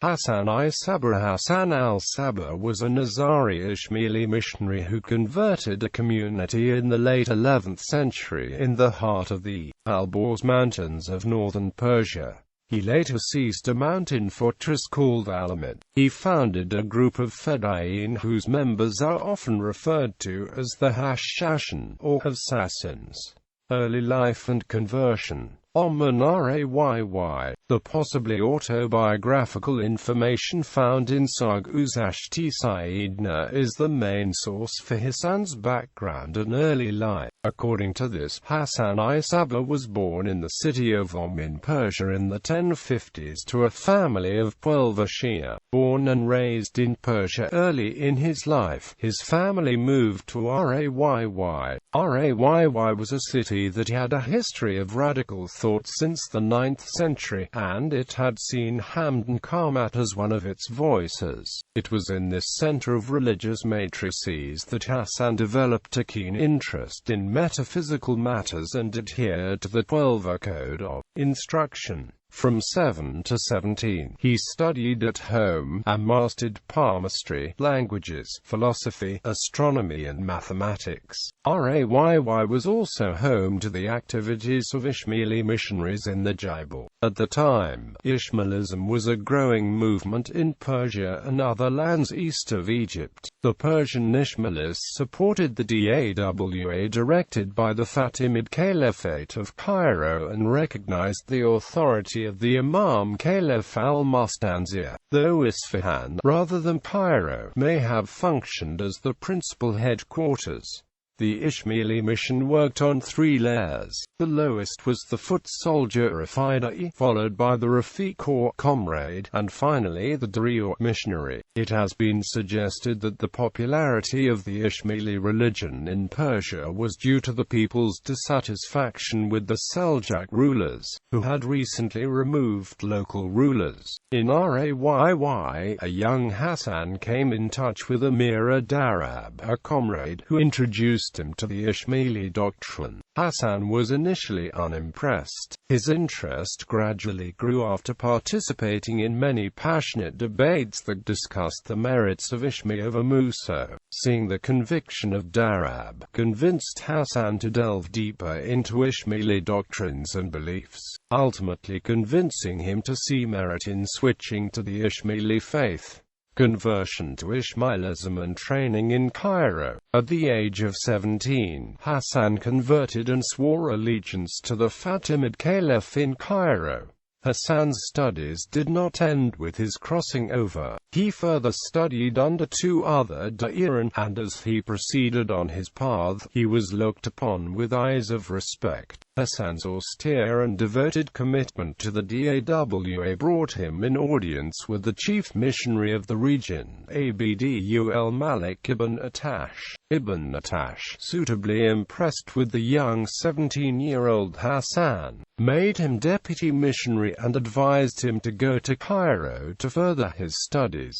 Hassan-i Sabbah. Hassan al-Sabbah was a Nizārī Ismaili missionary who converted a community in the late 11th century in the heart of the Alborz Mountains of northern Persia. He later seized a mountain fortress called Alamut. He founded a group of fedayeen whose members are often referred to as the Hashshashin, or Assassins. Early life and conversion. The possibly autobiographical information found in Sagu's Hashshashin is the main source for Hassan's background and early life. According to this, Hassan-i Sabbah was born in the city of in Persia in the 1050s to a family of 12 Shia. Born and raised in Persia early in his life, his family moved to Rayy. Rayy was a city that had a history of radical thought since the 9th century, and it had seen Hamdan Karmat as one of its voices. It was in this center of religious matrices that Hassan developed a keen interest in metaphysical matters and adhered to the 12 code of instruction. From 7 to 17, he studied at home and mastered palmistry, languages, philosophy, astronomy and mathematics. Rayy was also home to the activities of Ismaili missionaries in the Jebel. At the time, Ismailism was a growing movement in Persia and other lands east of Egypt. The Persian Ismailists supported the Dawa directed by the Fatimid Caliphate of Cairo and recognized the authority of the Imam Caliph al-Mustanzir, though Isfahan, rather than Cairo, may have functioned as the principal headquarters. The Ismaili mission worked on 3 layers. The lowest was the foot soldier or fedayeen, followed by the Rafiq or comrade, and finally the Dari or missionary. It has been suggested that the popularity of the Ismaili religion in Persia was due to the people's dissatisfaction with the Seljuk rulers, who had recently removed local rulers. In Rayy, a young Hassan came in touch with Amir Darab, a comrade, who introduced him to the Ismaili doctrine. Hassan was initially unimpressed. His interest gradually grew after participating in many passionate debates that discussed the merits of Ismaili over Musa. Seeing the conviction of Darab convinced Hassan to delve deeper into Ismaili doctrines and beliefs, ultimately convincing him to see merit in switching to the Ismaili faith. Conversion to Ismailism and training in Cairo. At the age of 17, Hassan converted and swore allegiance to the Fatimid Caliph in Cairo. Hassan's studies did not end with his crossing over. He further studied under 2 other Da'irin, and as he proceeded on his path, he was looked upon with eyes of respect. Hassan's austere and devoted commitment to the Dawa brought him in audience with the chief missionary of the region, Abdul Malik ibn Attash. Ibn Attash, suitably impressed with the young 17-year-old Hassan, made him deputy missionary and advised him to go to Cairo to further his studies.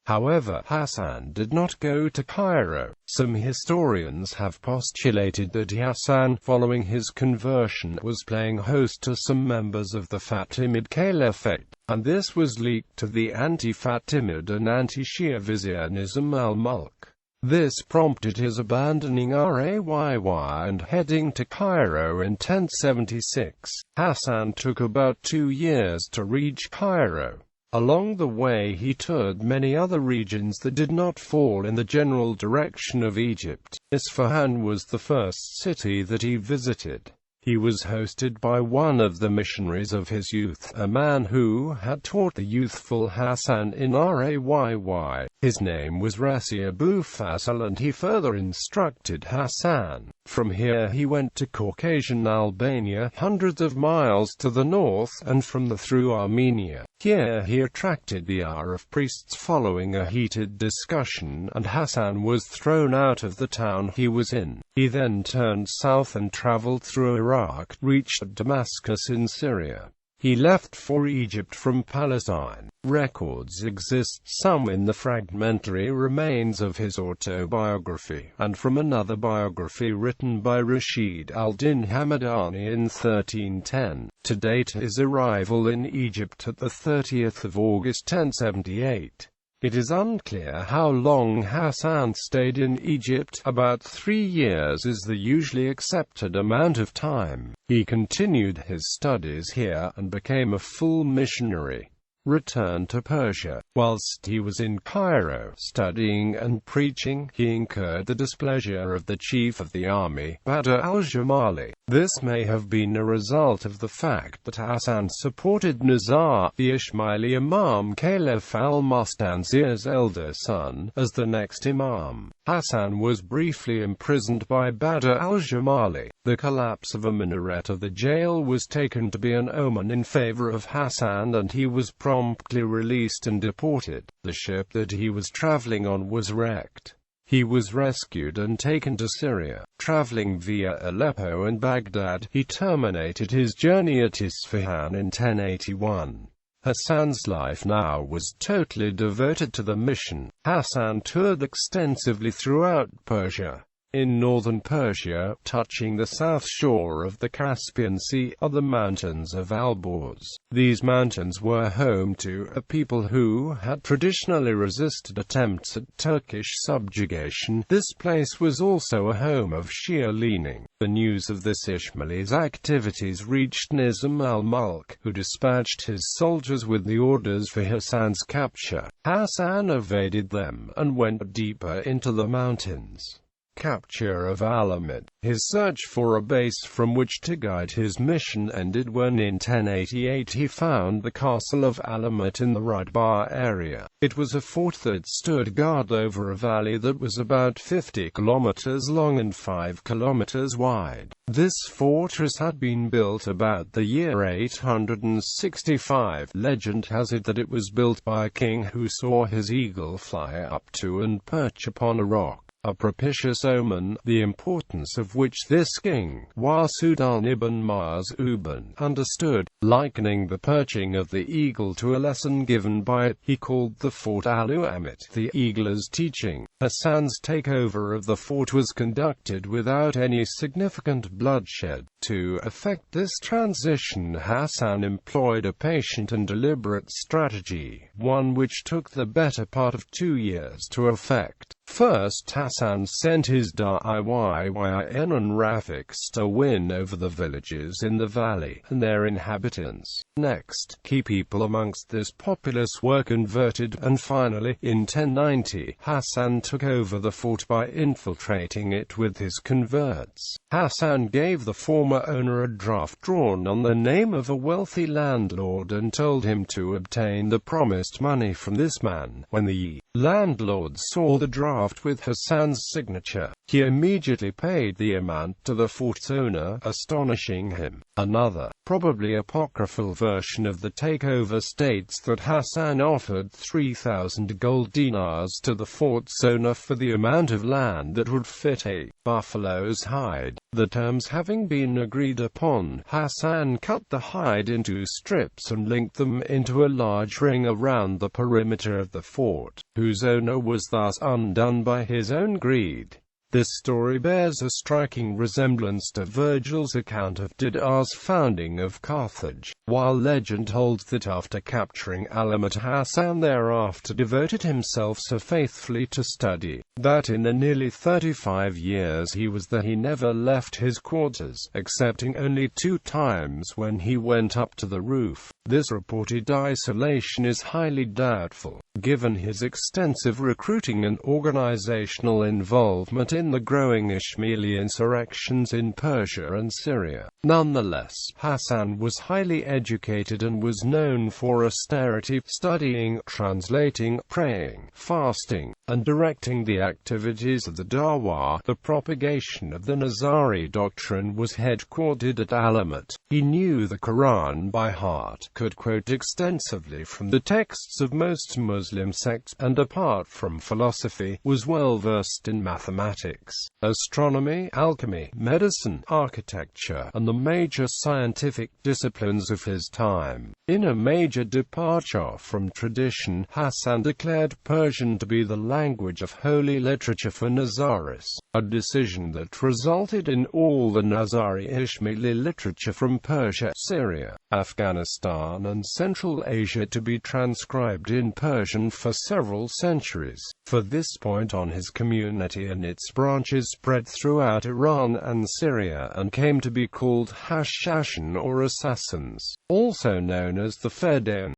However, Hassan did not go to Cairo. Some historians have postulated that Hassan, following his conversion, was playing host to some members of the Fatimid Caliphate, and this was leaked to the anti-Fatimid and anti-Shia vizier Nizam al-Mulk. This prompted his abandoning Rayy and heading to Cairo in 1076. Hassan took about 2 years to reach Cairo. Along the way he toured many other regions that did not fall in the general direction of Egypt. Isfahan was the first city that he visited. He was hosted by one of the missionaries of his youth, a man who had taught the youthful Hassan in Rayy. His name was Rasi Abu Fazl, and he further instructed Hassan. From here he went to Caucasian Albania, hundreds of miles to the north, and from through Armenia. Here he attracted the ire of priests following a heated discussion, and Hassan was thrown out of the town he was in. He then turned south and traveled through Iraq, reached Damascus in Syria. He left for Egypt from Palestine. Records exist, some in the fragmentary remains of his autobiography, and from another biography written by Rashid al-Din Hamadani in 1310, to date his arrival in Egypt at the 30th of August 1078. It is unclear how long Hassan stayed in Egypt. About 3 years is the usually accepted amount of time. He continued his studies here and became a full missionary. Returned to Persia. Whilst he was in Cairo studying and preaching, he incurred the displeasure of the chief of the army, Badr al-Jamali. This may have been a result of the fact that Hassan supported Nizārī Ismā, Imam Caliph al-Mustanzir's elder son, as the next imam. Hassan was briefly imprisoned by Badr al-Jamali. The collapse of a minaret of the jail was taken to be an omen in favor of Hassan, and he was promptly released and deported. The ship that he was traveling on was wrecked. He was rescued and taken to Syria. Traveling via Aleppo and Baghdad, he terminated his journey at Isfahan in 1081. Hassan's life now was totally devoted to the mission. Hassan toured extensively throughout Persia. In northern Persia, touching the south shore of the Caspian Sea, are the mountains of Alborz. These mountains were home to a people who had traditionally resisted attempts at Turkish subjugation. This place was also a home of Shia leaning. The news of this Ismaili's activities reached Nizam al-Mulk, who dispatched his soldiers with the orders for Hassan's capture. Hassan evaded them and went deeper into the mountains. Capture of Alamut. His search for a base from which to guide his mission ended when in 1088 he found the castle of Alamut in the Sabbāh area. It was a fort that stood guard over a valley that was about 50 kilometers long and 5 kilometers wide. This fortress had been built about the year 865. Legend has it that it was built by a king who saw his eagle fly up to and perch upon a rock. A propitious omen, the importance of which this king, Wasudan ibn Ma'zuban, understood. Likening the perching of the eagle to a lesson given by it, he called the fort Al-Amit, the eagle's teaching. Hassan's takeover of the fort was conducted without any significant bloodshed. To effect this transition, Hassan employed a patient and deliberate strategy, one which took the better part of 2 years to effect. First, Hassan sent his Diyyn and Rafiqs to win over the villages in the valley, and their inhabitants. Next, key people amongst this populace were converted, and finally, in 1090, Hassan took over the fort by infiltrating it with his converts. Hassan gave the former owner a draft drawn on the name of a wealthy landlord and told him to obtain the promised money from this man. When the landlord saw the draft with Hassan's signature, he immediately paid the amount to the fort's owner, astonishing him. Another, probably apocryphal version of the takeover states that Hassan offered 3,000 gold dinars to the fort's owner for the amount of land that would fit a buffalo's hide. The terms having been agreed upon, Hassan cut the hide into strips and linked them into a large ring around the perimeter of the fort, whose owner was thus undone by his own greed. This story bears a striking resemblance to Virgil's account of Didar's founding of Carthage, while legend holds that after capturing Alamut, Hassan thereafter devoted himself so faithfully to study, that in the nearly 35 years he was there he never left his quarters, excepting only 2 times when he went up to the roof. This reported isolation is highly doubtful, given his extensive recruiting and organizational involvement in the growing Ismaili insurrections in Persia and Syria. Nonetheless, Hassan was highly educated and was known for austerity, studying, translating, praying, fasting, and directing the activities of the Dawah, the propagation of the Nizārī doctrine, was headquartered at Alamut. He knew the Quran by heart, could quote extensively from the texts of most Muslim sects, and apart from philosophy, was well versed in mathematics, astronomy, alchemy, medicine, architecture, and the major scientific disciplines of his time. In a major departure from tradition, Hassan declared Persian to be the language of holy literature for Nizáris, a decision that resulted in all the Nizārī Ismā literature from Persia, Syria, Afghanistan and Central Asia to be transcribed in Persian for several centuries. For this point on, his community and its branches spread throughout Iran and Syria and came to be called Hashshashin or assassins, also known as the fedayeen.